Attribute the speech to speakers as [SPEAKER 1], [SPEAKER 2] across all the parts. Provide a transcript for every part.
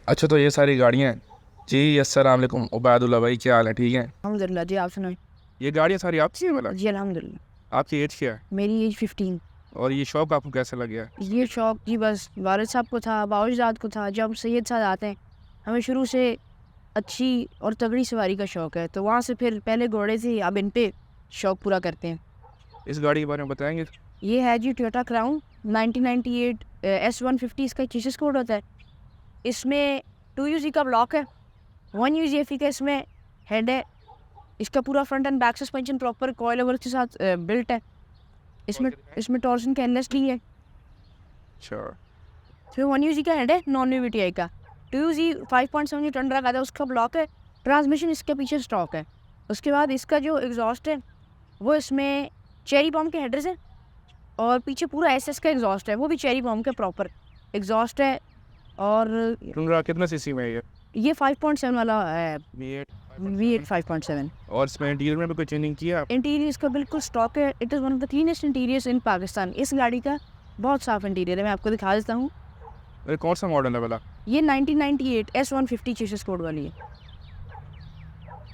[SPEAKER 1] अच्छा, तो ये सारी गाड़ियाँ हैं। जी अस्सलाम वालेकुम उबैदुल्ला भाई, क्या हाल है? ठीक है।
[SPEAKER 2] अल्हम्दुलिल्लाह जी, आप सुनाएं।
[SPEAKER 1] ये गाड़ियाँ सारी आपकी हैं मतलब?
[SPEAKER 2] जी अल्हम्दुलिल्लाह।
[SPEAKER 1] आपकी एज क्या है?
[SPEAKER 2] मेरी एज 15।
[SPEAKER 1] और ये शौक आपको कैसे लग गया?
[SPEAKER 2] ये शौक़ जी बस वालिद साहब को था, बाउजदाद को था। जब सैयद साहब आते हैं, हमें शुरू से अच्छी और तगड़ी सवारी का शौक़ है, तो वहाँ से फिर पहले घोड़े से अब इन पे शौक़ पूरा करते हैं।
[SPEAKER 1] इस गाड़ी के बारे में बताएंगे?
[SPEAKER 2] ये है जी टोयोटा क्राउन 1998 S150 इसका चेसिस कोड होता है। इसमें 2UZ का ब्लॉक है, 1UZ FE का इसमें हेड है। इसका पूरा front end back suspension proper coil over के साथ बिल्ट है। इसमें इसमें टॉर्सन का एनलेस भी है।
[SPEAKER 1] अच्छा।
[SPEAKER 2] इसमें 1UZ का हेड है, नॉन VVTi का। 2UZ 5.7 टन रखा था, उसका ब्लॉक है। ट्रांसमिशन इसके पीछे स्टॉक है। उसके बाद इसका जो एग्जॉस्ट है वो इसमें चेरी बॉम्ब के हेडर्स है, और पीछे पूरा SS का एग्जॉस्ट है, वो भी चेरी बॉम्ब का प्रॉपर एग्जॉस्ट है। और
[SPEAKER 1] टुंड्रा कितना सीसी में है
[SPEAKER 2] ये 5.7 वाला है,
[SPEAKER 1] ये?
[SPEAKER 2] V8 5.7।
[SPEAKER 1] और इसमें इंटीरियर में भी कोई चेंजिंग किया आप?
[SPEAKER 2] इंटीरियर इसका बिल्कुल स्टॉक है। It is one of the cleanest interiors in Pakistan. इस गाड़ी का बहुत साफ इंटीरियर है, मैं आपको दिखा देता हूँ।
[SPEAKER 1] अरे कौन सा मॉडल है वाला?
[SPEAKER 2] ये 1998 S150 चेसिस कोड वाली है।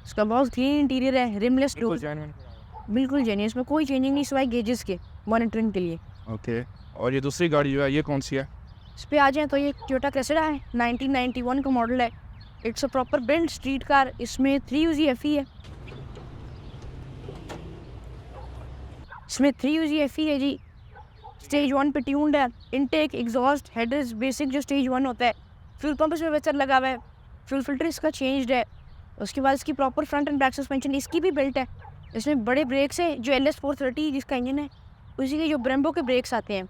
[SPEAKER 2] इसका बहुत क्लीन इंटीरियर है, रिमलेस डोर, बिल्कुल जेन्युइन। इसमें कोई चेंजिंग नहीं सिवाय गेजेस के मॉनिटरिंग के लिए।
[SPEAKER 1] ओके। और ये दूसरी गाड़ी जो है ये कौन सी है?
[SPEAKER 2] इस पे आ जाएँ तो ये टोयोटा क्रेसिडा है, 1991 का मॉडल है। It's a proper build street car. इसमें 3UZ FE है। इसमें 3UZ FE है जी। स्टेज 1 पे ट्यून्ड है। इनटेक, एग्जॉस्ट, हेडर्स बेसिक जो स्टेज 1 होता है। फ्यूल पंप इसमें बेहतर लगा हुआ है। फ्यूल फिल्टर इसका चेंज्ड है। उसके बाद इसकी proper front end back suspension इसकी भी बिल्ट है। इसमें बड़े ब्रेक्स हैं जो LS430 जिसका इंजन है, उसी के जो ब्रेम्बो के ब्रेक्स आते हैं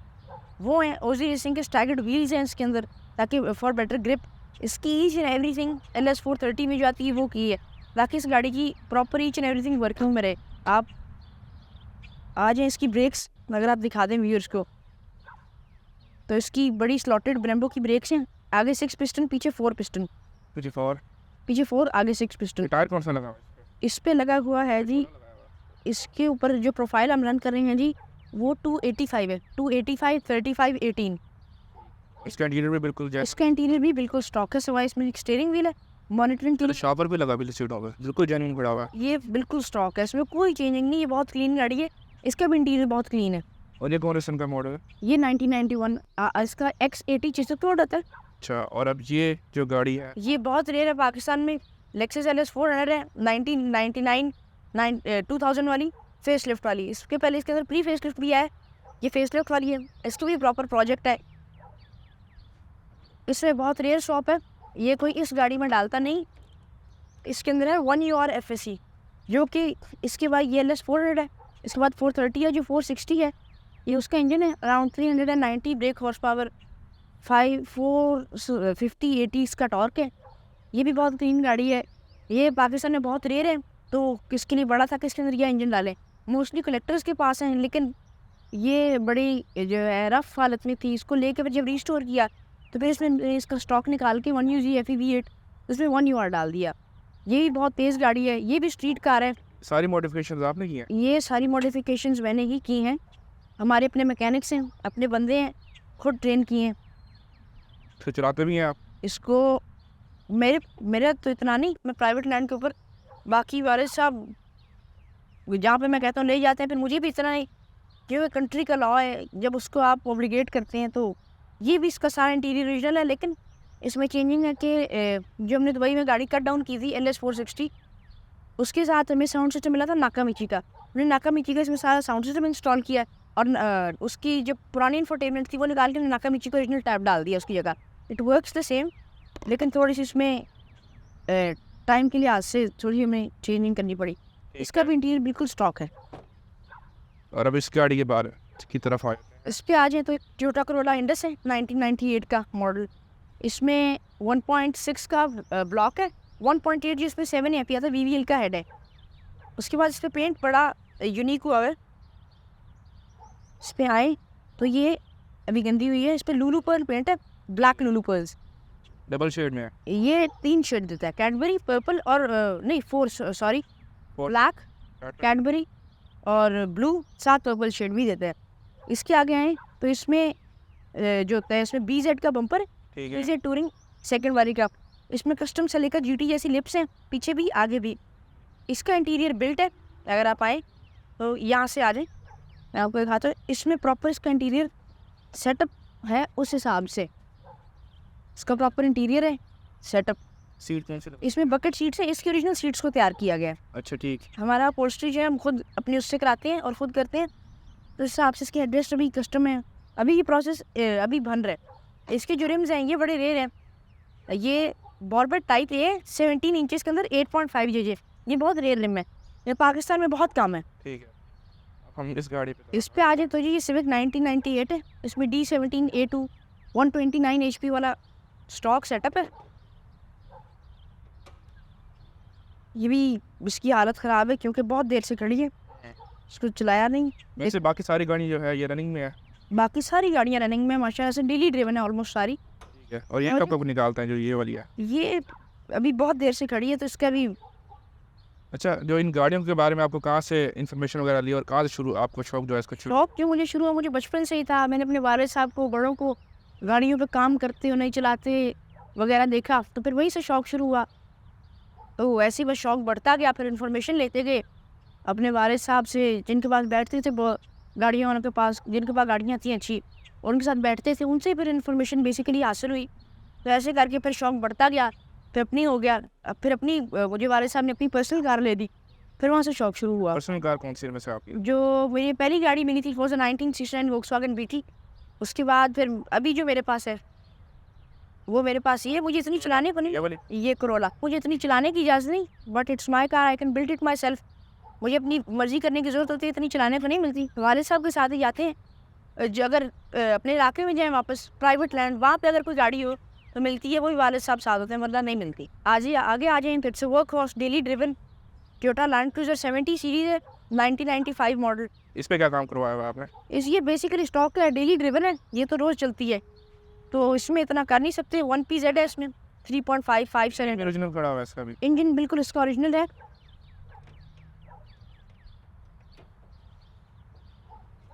[SPEAKER 2] वो हैं। ओजी रेसिंग के स्टैगर्ड व्हील्स हैं इसके अंदर, ताकि फॉर बेटर ग्रिप। इसकी ईच एंड एवरीथिंग LS430 में जो आती है वो की है, ताकि इस गाड़ी की proper each and everything working में रहे। आप आ जाएँ, इसकी ब्रेक्स अगर आप दिखा दें व्यूअर्स को, तो इसकी बड़ी स्लॉटेड ब्रेम्बो की ब्रेक्स हैं। आगे 6 पिस्टन, पीछे 4 पिस्टन।
[SPEAKER 1] पीछे 4।
[SPEAKER 2] पीछे 4, आगे 6 पिस्टन।
[SPEAKER 1] टायर कौन सा लगा हुआ है
[SPEAKER 2] इस पे लगा हुआ है जी, इसके ऊपर जो प्रोफाइल हम रन कर रहे हैं जी वो 285 है। 285 35 18।
[SPEAKER 1] इसका इंटीरियर भी बिल्कुल जैसा?
[SPEAKER 2] इसका इंटीरियर भी बिल्कुल स्टॉक है, सिवाय इसमें एक स्टीयरिंग व्हील है, मॉनिटरिंग
[SPEAKER 1] तो शॉपर भी लगा बिल्कुल सीटों पे, बिल्कुल जेन्युइन पड़ा हुआ है।
[SPEAKER 2] ये बिल्कुल स्टॉक है, इसमें कोई चेंजिंग नहीं। ये बहुत क्लीन गाड़ी है। इसका भी इंटीरियर बहुत क्लीन है।
[SPEAKER 1] और ये कौन सन का मॉडल है?
[SPEAKER 2] ये 1991 इसका X80 चेसिस कोड आता है।
[SPEAKER 1] अच्छा। और अब ये जो गाड़ी है
[SPEAKER 2] ये बहुत रेयर है पाकिस्तान में। लेक्सस LS400 है, 1999 2000 वाली फेस लिफ्ट वाली। इसके पहले इसके अंदर प्री फेस लिफ्ट भी है, ये फेस लिफ्ट वाली है। इसका भी प्रॉपर प्रोजेक्ट है। इसमें बहुत रेयर शॉप है, ये कोई इस गाड़ी में डालता नहीं। इसके अंदर है 1UR FSE, जो कि इसके बाद ये LS400 है। इसके बाद 430 है जो 460 है। ये उसका इंजन है, अराउंड 390 ब्रेक हॉर्स पावर, 450 80 इसका टॉर्क है। ये भी बहुत क्लीन गाड़ी है। ये पाकिस्तान में बहुत रेयर है, तो किसके लिए बड़ा था किसके अंदर यह इंजन डालें। मोस्टली कलेक्टर्स के पास हैं, लेकिन ये बड़ी जो है रफ हालत में थी। इसको लेकर फिर जब रिस्टोर किया तो फिर इसमें इसका स्टॉक निकाल के 1UZ FE V8 उसमें 1UR डाल दिया। ये भी बहुत तेज़ गाड़ी है, ये भी स्ट्रीट कार है।
[SPEAKER 1] सारी मॉडिफिकेशंस आपने की हैं?
[SPEAKER 2] ये सारी मॉडिफिकेशंस मैंने ही की हैं। हमारे अपने मैकेनिक्स हैं, अपने बंदे हैं, खुद ट्रेन किए हैं।
[SPEAKER 1] तो चलाते भी हैं आप?
[SPEAKER 2] इसको मेरा तो इतना नहीं, मैं प्राइवेट लैंड के ऊपर, बाकी वारिस साहब जहाँ पे मैं कहता हूँ ले जाते हैं, फिर मुझे भी इतना नहीं, क्योंकि कंट्री का लॉ है, जब उसको आप ऑब्लिगेट करते हैं। तो ये भी इसका सारा इंटीरियर ओरिजिनल है, लेकिन इसमें चेंजिंग है कि जो हमने दुबई में गाड़ी कट डाउन की थी LS460, उसके साथ हमें साउंड सिस्टम मिला था नाकामिची का। हमने नाकामिची का इसमें सारा साउंड सिस्टम इंस्टॉल किया, और उसकी जो पुरानी इंफोटेनमेंट थी वो निकाल के नाकामिची को ओरिजिनल टैब डाल दिया उसकी जगह। इट वर्क्स द सेम, लेकिन थोड़ी सी इसमें टाइम के लिहाज से थोड़ी हमें चेंजिंग करनी पड़ी। इसका भी इंटीरियर बिल्कुल स्टॉक है।
[SPEAKER 1] और अब इस गाड़ी के बारे की तरफ आए,
[SPEAKER 2] इस पे आ जाए तो एक टोयोटा करोला इंडस है, 1998 का मॉडल। इसमें 1.6 का ब्लॉक है, 1.8 जी इसमें 7 FE आता है, VVL का हेड है। उसके बाद इस पर पेंट बड़ा यूनिक हुआ है। इस पर आए तो ये अभी गंदी हुई है, इस पर लूलू पर्ल पेंट है, black Lulu pearls.
[SPEAKER 1] Double shade में है?
[SPEAKER 2] ये 3 शेड देता है, कैडबरी, पर्पल और नहीं 4 सॉरी, ब्लैक, कैडबरी और ब्लू, 7 पर्पल शेड भी देता है। इसके आगे आए तो इसमें जो होता है, इसमें BZ का बम्पर है, BZ टूरिंग सेकंड वाली का। इसमें कस्टम से लेकर GT जैसी लिप्स हैं, पीछे भी आगे भी। इसका इंटीरियर बिल्ट है, अगर आप आए तो यहाँ से आ जाए, मैं आपको दिखाता हूँ। इसमें प्रॉपर इसका इंटीरियर सेटअप है उस हिसाब से, इसका प्रॉपर इंटीरियर है सेटअप।
[SPEAKER 1] सीट कौन सी?
[SPEAKER 2] इसमें बकेट सीट्स हैं, इसकी ओरिजिनल सीट्स को तैयार किया गया है।
[SPEAKER 1] अच्छा ठीक।
[SPEAKER 2] हमारा पोस्ट्री जो है हम खुद अपने उससे कराते हैं और खुद करते हैं, तो इस हिसाब से इसकी एड्रेस अभी कस्टम है, अभी ये प्रोसेस अभी बन रहा है। इसके जो रिम्स हैं ये बड़े रेयर हैं, ये बॉर्बर टाइप है 17 इंचेस के अंदर 8.5 JJ, ये बहुत रेयर रिम है, ये पाकिस्तान में बहुत कम है।
[SPEAKER 1] ठीक है, अब हम इस गाड़ी पे
[SPEAKER 2] इस पे आ जाए तो जी ये सिविक 1998 है, इसमें D17A2 129 HP वाला स्टॉक सेटअप है। ये भी इसकी हालत ख़राब है क्योंकि बहुत देर से खड़ी है, इसको चलाया नहीं।
[SPEAKER 1] वैसे बाकी सारी गाड़ी जो है ये रनिंग में है।
[SPEAKER 2] बाकी सारी गाड़ियाँ रनिंग में माशाल्लाह से, डेली ड्रिवन है ऑलमोस्ट सारी।
[SPEAKER 1] ठीक है, और ये कब कब निकालते हैं जो ये वाली है?
[SPEAKER 2] ये अभी बहुत देर से खड़ी है तो इसका भी।
[SPEAKER 1] अच्छा, जो इन गाड़ियों के बारे में आपको कहाँ से इन्फॉर्मेशन वगैरह ली और कहाँ से शुरू आपको शौक जो है इसका शुरू?
[SPEAKER 2] शौक जो मुझे शुरू हुआ, मुझे बचपन से ही था। मैंने अपने वालिद साहब को, बड़ों को गाड़ियों पे काम करते हुए नहीं चलाते वगैरह देखा, तो फिर वहीं से शौक शुरू हुआ। तो ऐसे ही बस शौक बढ़ता गया, फिर इन्फॉर्मेशन लेते गए अपने वालिद साहब से, जिनके पास बैठते थे गाड़ियाँ, उनके पास जिनके पास गाड़ियाँ थी अच्छी, उनके साथ बैठते थे, उनसे फिर इन्फॉर्मेशन बेसिकली हासिल हुई। तो ऐसे करके फिर शौक बढ़ता गया, फिर अपनी हो गया। अब फिर अपनी मुझे वालिद साहब ने अपनी पर्सनल कार ले दी, फिर वहाँ से शौक शुरू हुआ।
[SPEAKER 1] पर्सनल कार कौन सी है वैसे आपकी?
[SPEAKER 2] जो मेरी पहली गाड़ी मिली थी 2019 C9 Volkswagen BT। उसके बाद फिर अभी जो मेरे पास है वो मेरे पास ही है। मुझे इतनी चलाने को
[SPEAKER 1] ये
[SPEAKER 2] नहीं,
[SPEAKER 1] वाली?
[SPEAKER 2] ये Corolla, मुझे इतनी चलाने की इजाज़त नहीं, but it's my car, I can build it my self. मुझे अपनी मर्जी करने की ज़रूरत होती है, इतनी चलाने को नहीं मिलती। वालिद साहब के साथ ही जाते हैं, जो अगर अपने इलाके में जाएँ वापस प्राइवेट लैंड, वहाँ पे अगर कोई गाड़ी हो तो मिलती है, वही वालिद साहब साथ होते हैं, वरना नहीं मिलती। आज ही आगे आ जाएँ, फिर से work horse daily driven Toyota land cruiser 70 series है, 1995 मॉडल।
[SPEAKER 1] इस पे क्या काम करवाया हुआ आपने?
[SPEAKER 2] ये बेसिकली स्टॉक है, डेली ड्रिवन है, ये तो रोज़ चलती है, तो इसमें इतना कर नहीं सकते। 1PZ है इसमें, 3.55 सिलेंडर।
[SPEAKER 1] ओरिजिनल खड़ा हुआ है इसका भी?
[SPEAKER 2] इंजन बिल्कुल इसका ओरिजिनल है।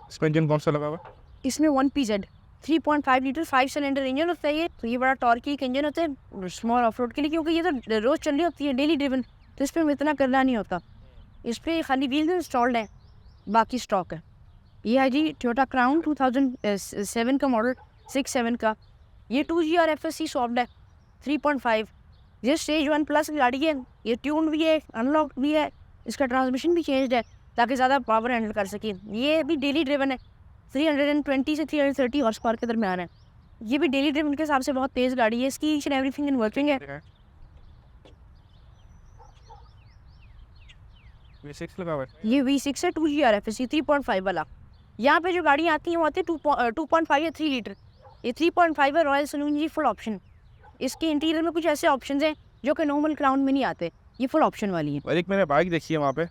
[SPEAKER 1] इसमें इंजन कौन सा लगा हुआ?
[SPEAKER 2] इसमें 1PZ 3.5 लीटर 5 सिलेंडर इंजन होता है ये, तो ये बड़ा टॉर्की एक इंजन होता है स्मॉल ऑफ रोड के लिए, क्योंकि ये तो रोज़ चल रही होती है डेली ड्रिवन, तो इस पर इतना करना नहीं होता। इस पर खाली व्हील्स इंस्टॉल्ड है, बाकी स्टॉक है। ये है जी टोयोटा क्राउन 2007 का मॉडल, 6.7 का। ये 2GR FSC सॉफ्ट है 3.5। ये स्टेज 1 प्लस गाड़ी है, ये ट्यून भी है, अनलॉक भी है, इसका ट्रांसमिशन भी चेंज्ड है ताकि ज़्यादा पावर हैंडल कर सके। ये भी डेली ड्रिवन है, 320 से 330 हॉर्स पावर के दरमियान है। ये भी डेली ड्रिवन के हिसाब से बहुत तेज़ गाड़ी है, इसकी each and everything in working है।
[SPEAKER 1] V6 लगा हुआ है?
[SPEAKER 2] ये V6 है 2GR FSC 3.5 वाला। यहाँ पे जो गाड़ियाँ आती हैं वो आती है 2.5 या 3 लीटर। ये 3.5 है, रॉयल सलून जी फुल ऑप्शन। इसके इंटीरियर में कुछ ऐसे ऑप्शंस हैं जो कि नॉर्मल क्राउन में नहीं आते, ये फुल ऑप्शन वाली है।
[SPEAKER 1] और एक मैंने बाइक देखी है वहाँ पे,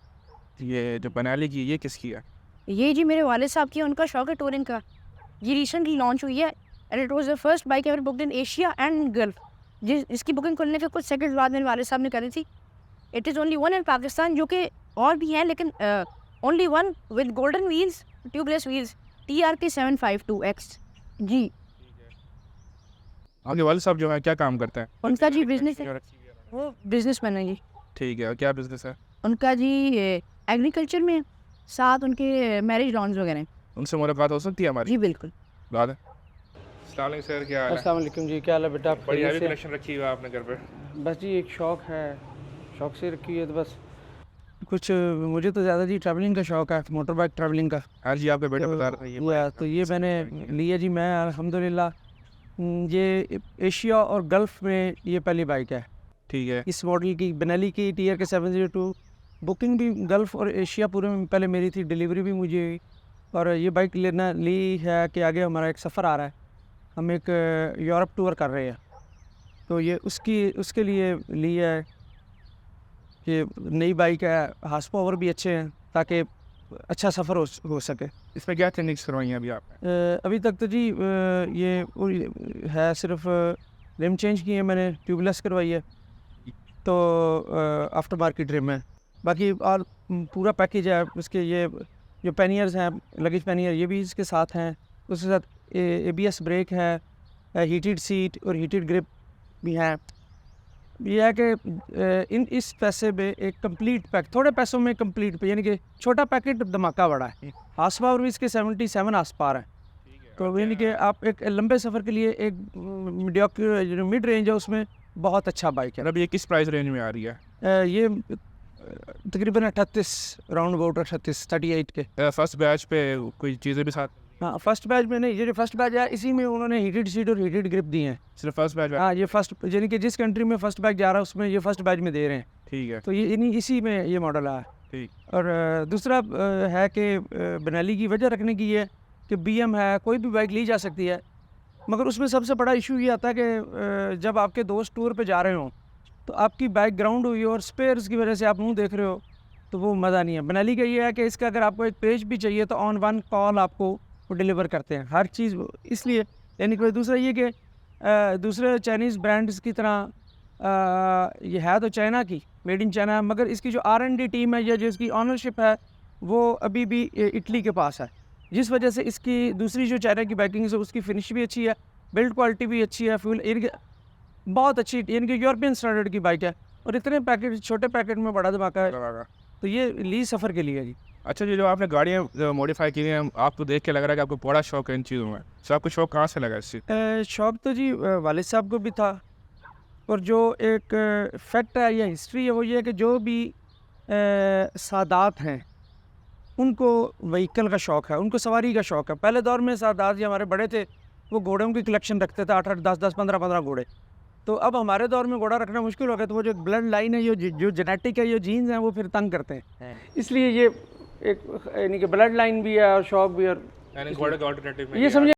[SPEAKER 1] ये जो बनाली की, ये किसकी है?
[SPEAKER 2] ये जी मेरे वालिद साहब की है, उनका शौक है टूरिंग का। ये रिसेंटली लॉन्च हुई है and it was the first bike ever booked in Asia and gulf. इसकी बुकिंग खुलने के कुछ सेकंड्स बाद मेरे वालिद साहब ने करी थी। It is only one in Pakistan, जो कि और भी हैं लेकिन only one with golden wheels, tubeless wheels, TRK 752X जी।
[SPEAKER 1] आपके वालिद साहब जो है क्या काम करते हैं?
[SPEAKER 2] उनका जी बिजनेस है, वो बिजनेसमैन है जी।
[SPEAKER 1] ठीक है, क्या बिजनेस है
[SPEAKER 2] उनका जी? एग्रीकल्चर में, साथ उनके मैरिज लॉन्स वगैरह हैं।
[SPEAKER 1] उनसे मुलाकात हो सकती है हमारी?
[SPEAKER 2] जी बिल्कुल।
[SPEAKER 1] बात है। अस्सलाम वालेकुम सर, क्या हाल है?
[SPEAKER 3] अस्सलाम वालेकुम जी, क्या हाल है बेटा? आप
[SPEAKER 1] बड़ी
[SPEAKER 3] खैरियत
[SPEAKER 1] हैवी
[SPEAKER 3] से?
[SPEAKER 1] कलेक्शन रखी हुई है आपने घर पे।
[SPEAKER 3] बस जी एक शौक़ है, शौक़ से रखी है तो बस कुछ। मुझे तो ज़्यादा जी ट्रैवलिंग का शौक़ है, मोटर बाइक ट्रैवलिंग का।
[SPEAKER 1] हाँ जी, आपके बेटे बता रहे थे
[SPEAKER 3] तो ये मैंने लिया जी। मैं अल्हम्दुलिल्लाह ये एशिया और गल्फ़ में ये पहली बाइक है
[SPEAKER 1] ठीक है।
[SPEAKER 3] इस मॉडल की, बेनेली की TRK 702। बुकिंग भी गल्फ़ और एशिया पूरे में पहले मेरी थी, डिलीवरी भी मुझे हुई। और ये बाइक ली है कि आगे हमारा एक सफ़र आ रहा है, हम एक यूरोप टूर कर रहे हैं, तो ये उसके लिए ली है। ये नई बाइक है, हार्स पावर भी अच्छे हैं ताकि अच्छा सफ़र हो सके।
[SPEAKER 1] इसमें क्या चेंजिंग्स करवाई हैं अभी आपने?
[SPEAKER 3] अभी तक तो जी ये है सिर्फ रिम चेंज की है मैंने, ट्यूबलेस करवाई है, तो आफ्टर मार्केट रिम है। बाकी और पूरा पैकेज है उसके। ये जो पैनियर्स हैं, लगेज पैनियर, ये भी इसके साथ हैं। उसके साथ ABS ब्रेक है, हीटेड सीट और हीटेड ग्रिप, भी हैं। ये है कि इस पैसे में एक कंप्लीट पैक, थोड़े पैसों में कंप्लीट पे, यानी कि छोटा पैकेट धमाका बड़ा है। हार्स पावर भी इसके 77 हार्स पावर है। तो यानी कि आप एक लंबे सफ़र के लिए एक मीडियोक्र मिड रेंज है उसमें बहुत अच्छा बाइक है।
[SPEAKER 1] अब ये किस प्राइस रेंज में आ रही है?
[SPEAKER 3] ये तकरीबन 38 राउंड अबाउट 38 के।
[SPEAKER 1] फर्स्ट बैच पे कोई चीज़ें भी साथ?
[SPEAKER 3] हाँ, फर्स्ट बैच में नहीं, ये जो फर्स्ट बैच है इसी में उन्होंने हीटेड सीट और हीटेड ग्रिप दी हैं।
[SPEAKER 1] सिर्फ फर्स्ट बैच?
[SPEAKER 3] हाँ, ये फर्स्ट, यानी कि जिस कंट्री में फर्स्ट बैच जा रहा है उसमें ये फर्स्ट बैच में दे रहे हैं।
[SPEAKER 1] ठीक है,
[SPEAKER 3] तो ये इसी में ये मॉडल आया।
[SPEAKER 1] ठीक।
[SPEAKER 3] और दूसरा है कि बेनाली की वजह रखने की है कि BM है, कोई भी बाइक ली जा सकती है, मगर उसमें सबसे बड़ा इशू ये आता है कि जब आपके दोस्त टूर पे जा रहे हों तो आपकी बाइक ग्राउंड हुई और स्पेयर्स की वजह से आप मुँह देख रहे हो तो वो मज़ा नहीं है। बेनाली का ये है कि इसका अगर आपको एक पेज भी चाहिए तो ऑन वन कॉल आपको वो डिलीवर करते हैं हर चीज़। इसलिए यानी कि दूसरा ये कि दूसरे चाइनीज़ ब्रांड्स की तरह ये है तो चाइना की, मेड इन चाइना है, मगर इसकी जो R&D टीम है या जो इसकी ऑनरशिप है वो अभी भी इटली के पास है, जिस वजह से इसकी दूसरी जो चाइना की बाइकिंग है उसकी फिनिश भी अच्छी है, बिल्ड क्वालिटी भी अच्छी है, फ्यूल बहुत अच्छी, यानी कि यूरोपियन स्टैंडर्ड की बाइक है। और इतने पैकेट, छोटे पैकेट में बड़ा धमाका है, तो ये ली सफ़र के लिए जी।
[SPEAKER 1] अच्छा, ये जो आपने गाड़ियाँ मॉडिफाई की हैं, आपको देख के लग रहा है कि आपको बड़ा शौक है इन चीज़ों में। तो आपको शौक कहाँ से लगा इससे?
[SPEAKER 3] शौक तो जी वालिद साहब को भी था, और जो एक फैक्ट है या हिस्ट्री है वो ये है कि जो भी सादात हैं उनको व्हीकल का शौक़ है, उनको सवारी का शौक़ है। पहले दौर में सादात जो हमारे बड़े थे वो घोड़ों की कलेक्शन रखते थे, 8-8, 10-10, 15-15 घोड़े। तो अब हमारे दौर में घोड़ा रखना मुश्किल हो गया, तो वो जो ब्लड लाइन है, जो जेनेटिक है, जो जीन्स हैं, वो फिर तंग करते हैं। इसलिए ये एक यानी कि ब्लड लाइन भी है और शौक़ भी, और
[SPEAKER 1] घोड़े का ऑल्टरनेटिव
[SPEAKER 3] ये समझे